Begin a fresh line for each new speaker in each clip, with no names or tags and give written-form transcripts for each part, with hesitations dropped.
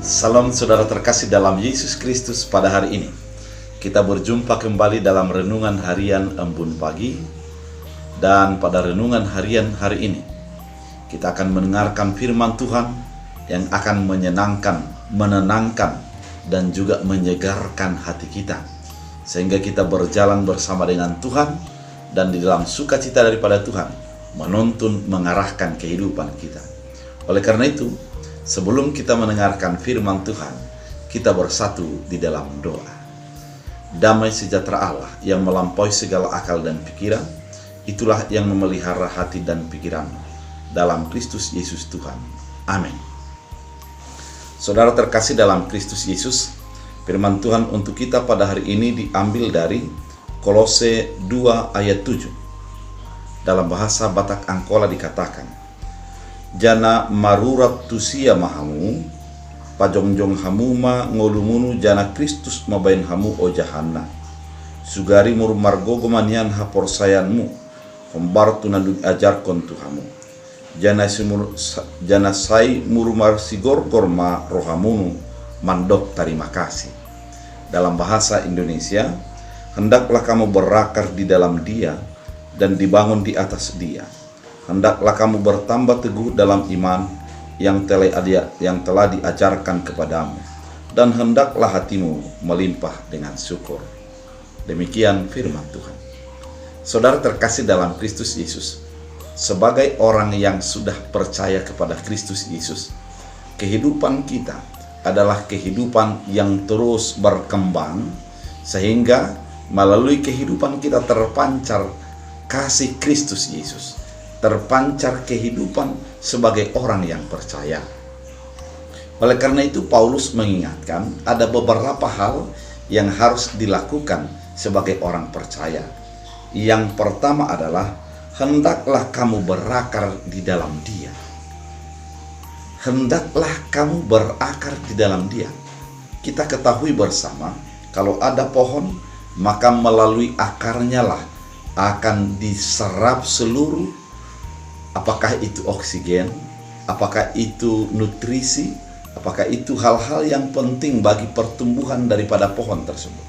Salam saudara terkasih dalam Yesus Kristus. Pada hari ini kita berjumpa kembali dalam renungan harian Embun Pagi. Dan pada renungan harian hari ini kita akan mendengarkan firman Tuhan yang akan menyenangkan, menenangkan, dan juga menyegarkan hati kita, sehingga kita berjalan bersama dengan Tuhan dan di dalam sukacita daripada Tuhan menuntun mengarahkan kehidupan kita. Oleh karena itu, sebelum kita mendengarkan firman Tuhan, kita bersatu di dalam doa. Damai sejahtera Allah yang melampaui segala akal dan pikiran, itulah yang memelihara hati dan pikiran dalam Kristus Yesus Tuhan. Amin. Saudara terkasih dalam Kristus Yesus, firman Tuhan untuk kita pada hari ini diambil dari Kolose 2 ayat 7. Dalam bahasa Batak Angkola dikatakan, jana marurat tusia mahamu, pajongjong hamuma ngolumunu jana Kristus mabain hamu o jahanna. Sugari mur margogo manian hapor sayanmu, hombar tunadug ajar kontuhamu. Jana sai murumar sigor gorma rohamunu mandok terima kasih. Dalam bahasa Indonesia, hendaklah kamu berakar di dalam Dia dan dibangun di atas Dia. Hendaklah kamu bertambah teguh dalam iman yang telah diajarkan kepadamu, dan hendaklah hatimu melimpah dengan syukur. Demikian firman Tuhan. Saudara terkasih dalam Kristus Yesus, sebagai orang yang sudah percaya kepada Kristus Yesus, kehidupan kita adalah kehidupan yang terus berkembang, sehingga melalui kehidupan kita terpancar kasih Kristus Yesus, terpancar kehidupan sebagai orang yang percaya. Oleh karena itu, Paulus mengingatkan ada beberapa hal yang harus dilakukan sebagai orang percaya. Yang pertama adalah hendaklah kamu berakar di dalam Dia. Hendaklah kamu berakar di dalam Dia. Kita ketahui bersama, kalau ada pohon, maka melalui akarnya lah akan diserap seluruh, apakah itu oksigen, apakah itu nutrisi, apakah itu hal-hal yang penting bagi pertumbuhan daripada pohon tersebut.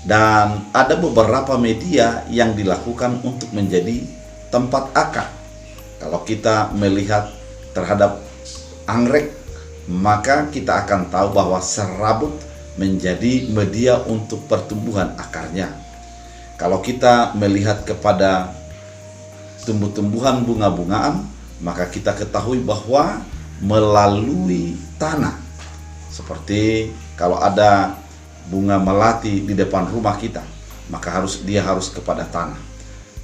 Dan ada beberapa media yang dilakukan untuk menjadi tempat akar. Kalau kita melihat terhadap anggrek, maka kita akan tahu bahwa serabut menjadi media untuk pertumbuhan akarnya. Kalau kita melihat kepada tumbuh-tumbuhan bunga-bungaan, maka kita ketahui bahwa melalui tanah. Seperti kalau ada bunga melati di depan rumah kita, maka dia harus kepada tanah.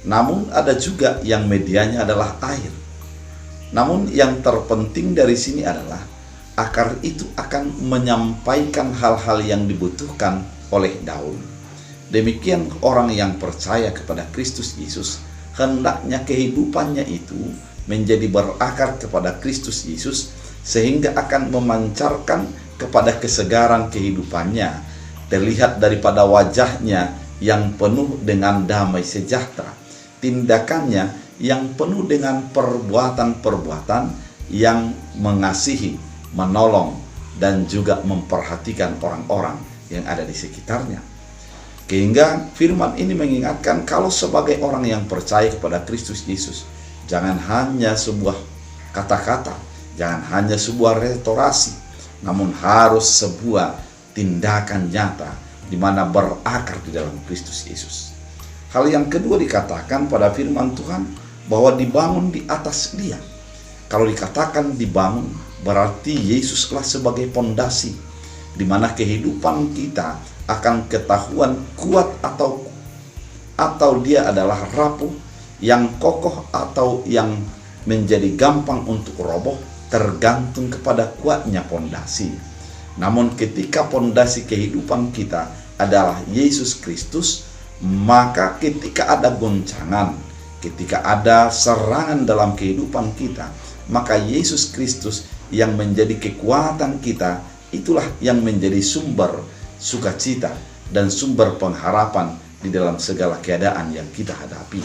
Namun ada juga yang medianya adalah air. Namun yang terpenting dari sini adalah akar itu akan menyampaikan hal-hal yang dibutuhkan oleh daun. Demikian orang yang percaya kepada Kristus Yesus, hendaknya kehidupannya itu menjadi berakar kepada Kristus Yesus, sehingga akan memancarkan kepada kesegaran kehidupannya, terlihat daripada wajahnya yang penuh dengan damai sejahtera, tindakannya yang penuh dengan perbuatan-perbuatan yang mengasihi, menolong, dan juga memperhatikan orang-orang yang ada di sekitarnya. Sehingga firman ini mengingatkan kalau sebagai orang yang percaya kepada Kristus Yesus, jangan hanya sebuah kata-kata, jangan hanya sebuah retorasi, namun harus sebuah tindakan nyata di mana berakar di dalam Kristus Yesus. Hal yang kedua dikatakan pada firman Tuhan bahwa dibangun di atas Dia. Kalau dikatakan dibangun, berarti Yesuslah sebagai pondasi di mana kehidupan kita akan ketahuan kuat atau dia adalah rapuh, yang kokoh atau yang menjadi gampang untuk roboh, tergantung kepada kuatnya pondasi. Namun ketika pondasi kehidupan kita adalah Yesus Kristus, maka ketika ada goncangan, ketika ada serangan dalam kehidupan kita, maka Yesus Kristus yang menjadi kekuatan kita, itulah yang menjadi sumber sukacita dan sumber pengharapan di dalam segala keadaan yang kita hadapi.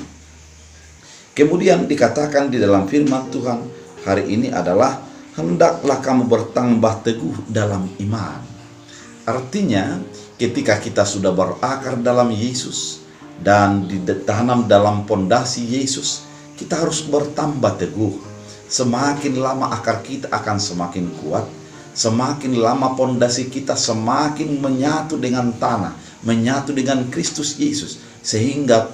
Kemudian dikatakan di dalam firman Tuhan hari ini adalah hendaklah kamu bertambah teguh dalam iman. Artinya, ketika kita sudah berakar dalam Yesus dan ditanam dalam pondasi Yesus, kita harus bertambah teguh. Semakin lama akar kita akan semakin kuat, semakin lama pondasi kita semakin menyatu dengan tanah, menyatu dengan Kristus Yesus, sehingga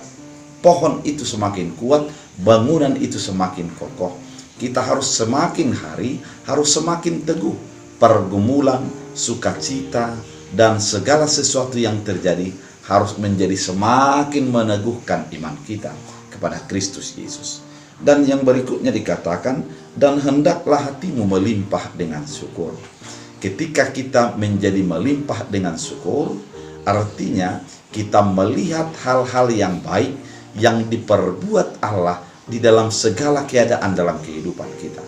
pohon itu semakin kuat, bangunan itu semakin kokoh. Kita harus semakin hari, harus semakin teguh. Pergumulan, sukacita, dan segala sesuatu yang terjadi harus menjadi semakin meneguhkan iman kita kepada Kristus Yesus. Dan yang berikutnya dikatakan, dan hendaklah hatimu melimpah dengan syukur. Ketika kita menjadi melimpah dengan syukur, artinya kita melihat hal-hal yang baik yang diperbuat Allah di dalam segala keadaan dalam kehidupan kita.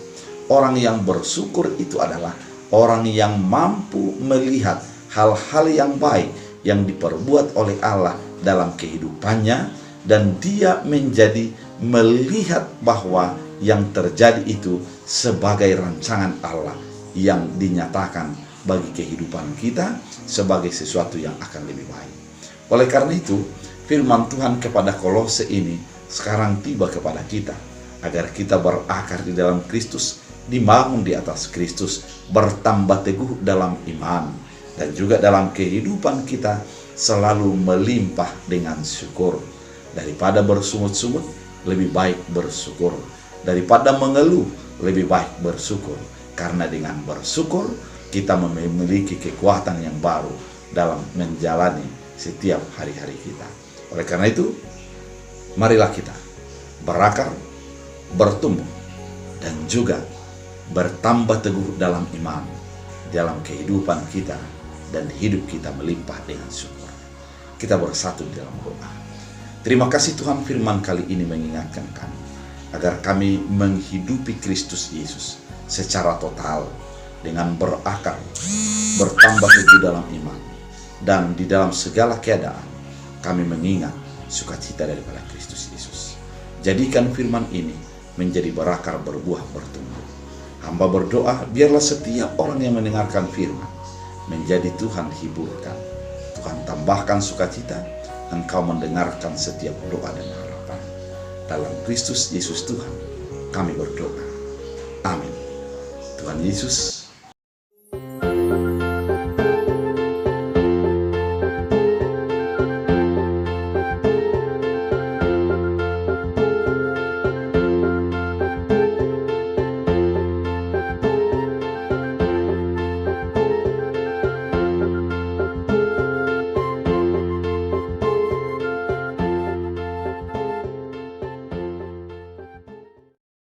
Orang yang bersyukur itu adalah orang yang mampu melihat hal-hal yang baik yang diperbuat oleh Allah dalam kehidupannya, dan dia menjadi melihat bahwa yang terjadi itu sebagai rancangan Allah yang dinyatakan bagi kehidupan kita sebagai sesuatu yang akan lebih baik. Oleh karena itu, firman Tuhan kepada Kolose ini sekarang tiba kepada kita, agar kita berakar di dalam Kristus, dibangun di atas Kristus, bertambah teguh dalam iman, dan juga dalam kehidupan kita selalu melimpah dengan syukur. Daripada bersungut-sungut, lebih baik bersyukur. Daripada mengeluh, lebih baik bersyukur. Karena dengan bersyukur, kita memiliki kekuatan yang baru dalam menjalani setiap hari-hari kita. Oleh karena itu, marilah kita berakar, bertumbuh, dan juga bertambah teguh dalam iman, dalam kehidupan kita, dan hidup kita melimpah dengan syukur. Kita bersatu di dalam doa. Terima kasih Tuhan, firman kali ini mengingatkan kami agar kami menghidupi Kristus Yesus secara total dengan berakar, bertambah teguh dalam iman, dan di dalam segala keadaan kami mengingat sukacita daripada Kristus Yesus. Jadikan firman ini menjadi berakar, berbuah, bertumbuh. Hamba berdoa, biarlah setiap orang yang mendengarkan firman menjadi Tuhan hiburkan, Tuhan tambahkan sukacita. Engkau mendengarkan setiap doa dan harapan. Dalam Kristus Yesus Tuhan kami berdoa. Amin. Tuhan Yesus